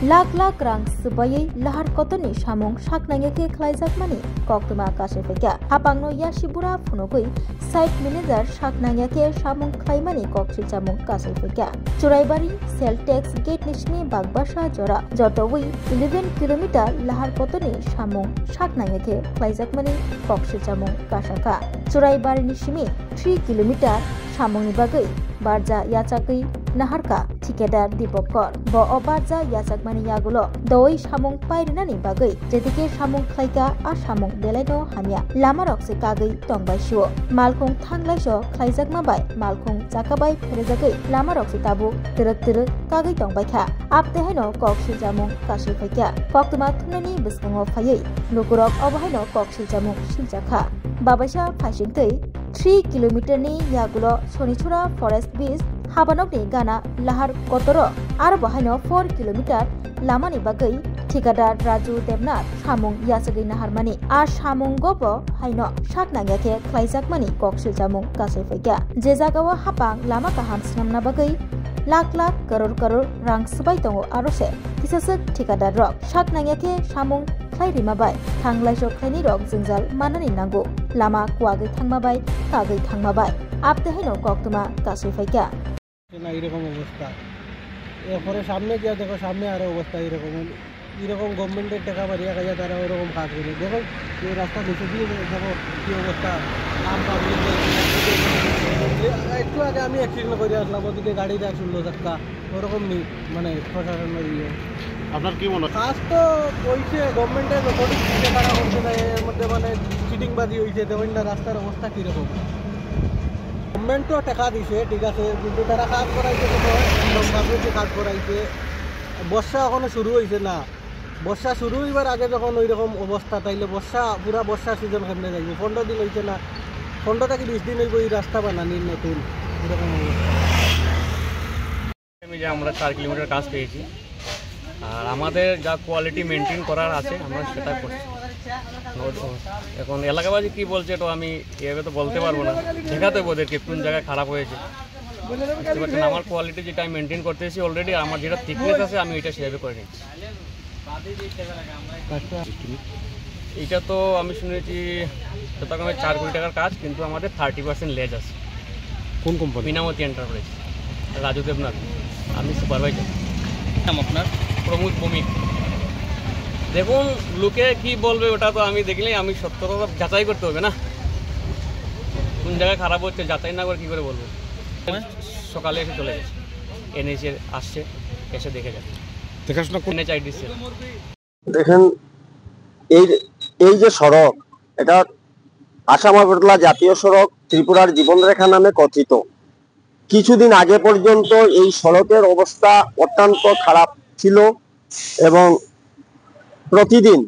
लाख लाख रां सुबायै lahar kotoni samung saknangeke khlaijakmani koktuma kasefekya hapangno yashibura phunogoi site manager saknangeke samung khlaimani koksilchamung kasefekya Churaibari cell tax gate nishmi bagbasa jora jotoi 11 km lahar kotoni samung saknangeke khlaijakmani koksilchamung kasaka Churaibari nishmi 3 km samungni bagai barja yachakei naharka ঠিকাদার দীপকর ব অবারজা ইয়াচাকমানি ইয়াগুলো দই সামুং পাইরিনানি বাগৈ যেদিকে সামুং খাইকা আর সামুং বেলাইনো হামিয়া লামা রকসে কাগৈ টংবাইসিও মালখং থাংলাইসো খাইজাকমাবাই মালখং চাকাবাই ফেরেজাগৈ লামা রকসে তাবু তিরক তিরক কাগৈ টংবাইখা আপতেহাইনো ককসি জামুং কাশি ফাইকা কক্তমা থুনানি বিসবঙ্গ ফাयै নুকুরক অবহাইনো ককসি জামুং সিলজাখা বাবাইসা ফাইসিংতৈ 3 কিলোমিটারনি ইয়াগুলো শনিছুরা forest beach हाबानकनि गाना लाहार कतरो आरो बहायनो 4 kilometre लामानि बागै ठिकादार राजु देबनाथ सामुं यासगै नाहारमानि आ सामुं गबो हायनो साकनांगाके ख्लाइजाकमानि कक्सिलजामुं गासै फैगा जे जागावा हापां लामा गाहाम स्नामना बागै लाख लाख करोड़ रां सबाय दङ आरोसे किसासक ठिकादार रक साकनांगाके सामुं ख्लाइरिमाबाय थांलायसो ख्लाइनि रक जिंजाल मानानि नांगौ लामा कुवागै थांमाबाय कागै थांमाबाय आपतेहायनो कक्तमा गासै फैगा না এরকম অবস্থা এরপরে সামনে গিয়ে দেখো সামনে আরও অবস্থা এরকম গভর্নমেন্টের টাকা বাড়িয়ে খাইয়া তারা ওরকম কাজ করে দেখো এই রাস্তা নিচে দিয়ে দেখো কী অবস্থা একটু আগে আমি অ্যাক্সিডেন্ট করে আসলাম ওদিকে গাড়ি দেওয়া 16 ধাক্কা ওরকম নেই মানে প্রশাসনের ইয়ে আপনার কি মনে হয় কাজ তো হয়েছে গভর্নমেন্টের সঠিক তারা করছে না এর মধ্যে মানে চিটিংবাজি হয়েছে দেখুন না রাস্তার অবস্থা কীরকম গভর্নমেন্ট তো টাকা দিছে ঠিক আছে কিন্তু তারা কাজ করাইছে কাজ করাইছে বর্ষা এখনো শুরু হয়েছে না বর্ষা শুরু হইবার আগে যখন ওই রকম অবস্থা তাইলে পুরা বর্ষা সিজন কেমনে যাইবে 15 দিন হয়েছে না 15 থেকে 20 দিন হইব এই রাস্তা বানানি নতুন এরকম অবস্থা আমরা 4 কিলোমিটার কাজ পেয়েছি আর আমাদের যা কোয়ালিটি মেনটেন করার আছে আমরা সেটা করছি এখন এলাকাবাসী কি বলছে তো আমি এভাবে তো বলতে পারবো না দেখাতে ওদেরকে কোন জায়গায় খারাপ হয়েছে আমার কোয়ালিটি যেটা আমি মেনটেন করতেছি অলরেডি আমার যেটা থিকনেস আছে আমি এটা সেভাবে করে নিচ্ছি এটা তো আমি শুনেছি যতক্ষণ 4 কোটি টাকার কাজ কিন্তু আমাদের 30% লেজ আছে কোন কোম্পানি মিনামতি এন্টারপ্রাইজ রাজু দেবনাথ আমি সুপারভাইজার আপনার প্রমোদ ভৌমিক দেখুন লোকে কি বলবে ওটা তো আমি দেখলেই আমি সত্যতা যাচাই করতে হবে না কোন জায়গায় খারাপ হচ্ছে যাচাই না করে কী করে বলবো সকালে এসে চলে গেছে এনএইচ আসছে এসে দেখে যাচ্ছে দেখাশোনা এনএইচআইডিসি দেখেন এই যে সড়ক এটা আসাম আগরতলা জাতীয় সড়ক ত্রিপুরার জীবনরেখা নামে কথিত কিছুদিন আগে পর্যন্ত এই সড়কের অবস্থা অত্যন্ত খারাপ ছিল এবং প্রতিদিন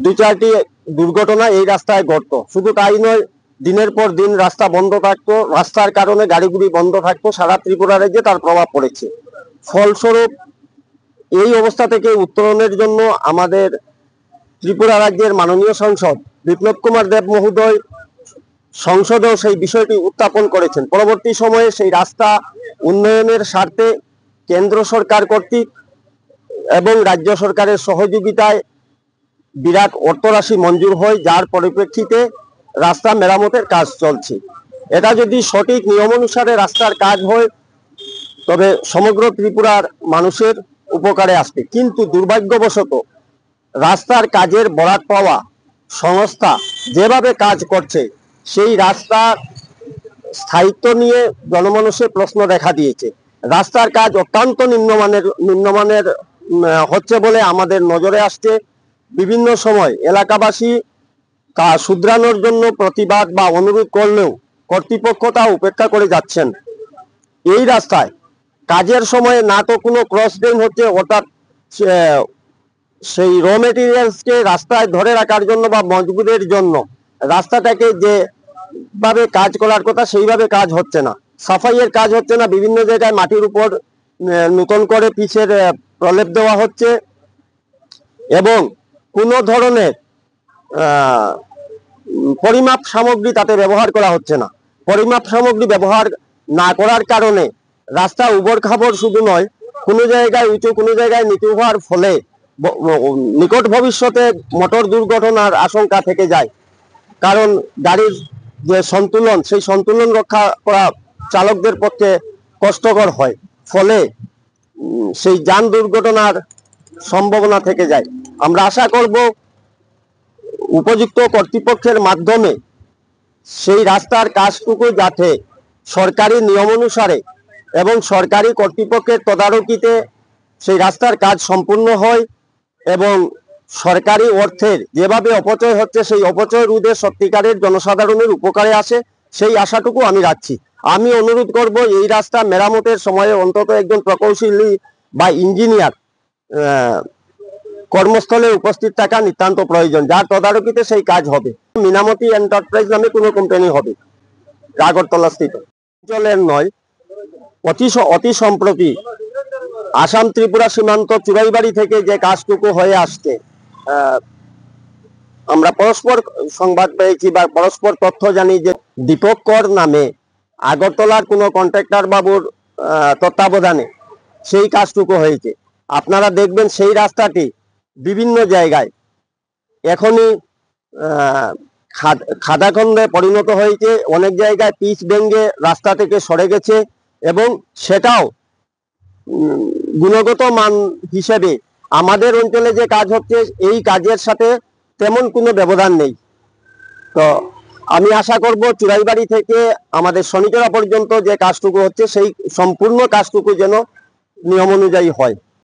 2-4টি দুর্ঘটনা এই রাস্তায় ঘটতো শুধু তাই নয় দিনের পর দিন রাস্তা বন্ধ থাকতো রাস্তার কারণে গাড়িগুলি বন্ধ থাকতো সারা ত্রিপুরা রাজ্যে তার প্রভাব পড়েছে ফলস্বরূপ এই অবস্থা থেকে উত্তরণের জন্য আমাদের ত্রিপুরা রাজ্যের মাননীয় সাংসদ বিপ্লব কুমার দেব মহোদয় সংসদেও সেই বিষয়টি উত্থাপন করেছেন পরবর্তী সময়ে সেই রাস্তা উন্নয়নের স্বার্থে কেন্দ্র সরকার কর্তৃক এবং রাজ্য সরকারের সহযোগিতায় বিরাট অর্থরাশি মঞ্জুর হয় যার পরিপ্রেক্ষিতে রাস্তা মেরামতের কাজ চলছে এটা যদি সঠিক নিয়ম অনুসারে রাস্তার কাজ হয় তবে সমগ্র ত্রিপুরার মানুষের উপকারে আসবে কিন্তু দুর্ভাগ্যবশত রাস্তার কাজের বরাত পাওয়া সংস্থা যেভাবে কাজ করছে সেই রাস্তার স্থায়িত্ব নিয়ে জনমানুষের প্রশ্ন দেখা দিয়েছে রাস্তার কাজ অত্যন্ত নিম্নমানের হচ্ছে বলে আমাদের নজরে আসছে বিভিন্ন সময় এলাকাবাসী শুধরানোর জন্য প্রতিবাদ বা অনুরোধ করলেও কর্তৃপক্ষ তা উপেক্ষা করে যাচ্ছেন এই রাস্তায় কাজের সময় না তো কোনো ক্রস ড্রেন হচ্ছে অর্থাৎ সেই র মেটেরিয়ালসকে রাস্তায় ধরে রাখার জন্য বা মজবুতের জন্য রাস্তাটাকে যেভাবে কাজ করার কথা সেইভাবে কাজ হচ্ছে না সাফাইয়ের কাজ হচ্ছে না বিভিন্ন জায়গায় মাটির উপর নতুন করে পিচের প্রলেপ দেওয়া হচ্ছে এবং কোনো ধরনের পরিমাপ সামগ্রী তাতে ব্যবহার করা হচ্ছে না পরিমাপ সামগ্রী ব্যবহার না করার কারণে রাস্তা উবড় খাবড় শুধু নয় কোনো জায়গায় উঁচু কোনো জায়গায় নিচু হওয়ার ফলে নিকট ভবিষ্যতে মোটর দুর্ঘটনার আশঙ্কা থেকে যায়। কারণ গাড়ির যে সন্তুলন, সেই সন্তুলন রক্ষা করা চালকদের পক্ষে কষ্টকর হয়, ফলে সেই যান দুর্ঘটনার সম্ভাবনা থেকে যায়। আমরা আশা করব উপযুক্ত কর্তৃপক্ষের মাধ্যমে সেই রাস্তার কাজটুকু যাতে সরকারি নিয়ম অনুসারে এবং সরকারি কর্তৃপক্ষের তদারকিতে সেই রাস্তার কাজ সম্পূর্ণ হয় এবং সরকারি অর্থের যেভাবে অপচয় হচ্ছে সেই অপচয় রোধে সত্যিকারের জনসাধারণের উপকারে আসে, সেই আশাটুকু আমি রাখছি। আমি অনুরোধ করব এই রাস্তা মেরামতের সময়ে অন্তত একজন প্রকৌশলী বা ইঞ্জিনিয়ার কর্মস্থলে উপস্থিত থাকা নিতান্ত প্রয়োজন, যার তদারকিতে সেই কাজ হবে। মিনামতি এন্টারপ্রাইজ নামে কোনো কোম্পানি হবে আগরতলা স্থিত। অঞ্চলের নয়, অতি সম্প্রতি আসাম ত্রিপুরা সীমান্ত চুরাইবাড়ি থেকে যে কাজটুকু হয়ে আসছে, আমরা পরস্পর সংবাদ পেয়েছি বা পরস্পর তথ্য জানি যে দীপক কর নামে আগরতলার কোনো কন্ট্রাক্টর বাবুর তত্ত্বাবধানে সেই কাজটুকু হয়েছে। আপনারা দেখবেন সেই রাস্তাটি বিভিন্ন জায়গায় এখনই খাদাখণ্ডে পরিণত হয়েছে, অনেক জায়গায় পিচ ভেঙে রাস্তা থেকে সরে গেছে এবং সেটাও গুণগত মান হিসেবে আমাদের অঞ্চলে যে কাজ হচ্ছে এই কাজের সাথে তেমন কোনো ব্যবধান নেই। তো আমি আশা করব চুরাইবাড়ি থেকে আমাদের শনিচড়া পর্যন্ত যে কাজটুকু হচ্ছে সেই সম্পূর্ণ কাজটুকু যেন নিয়ম অনুযায়ী হয়।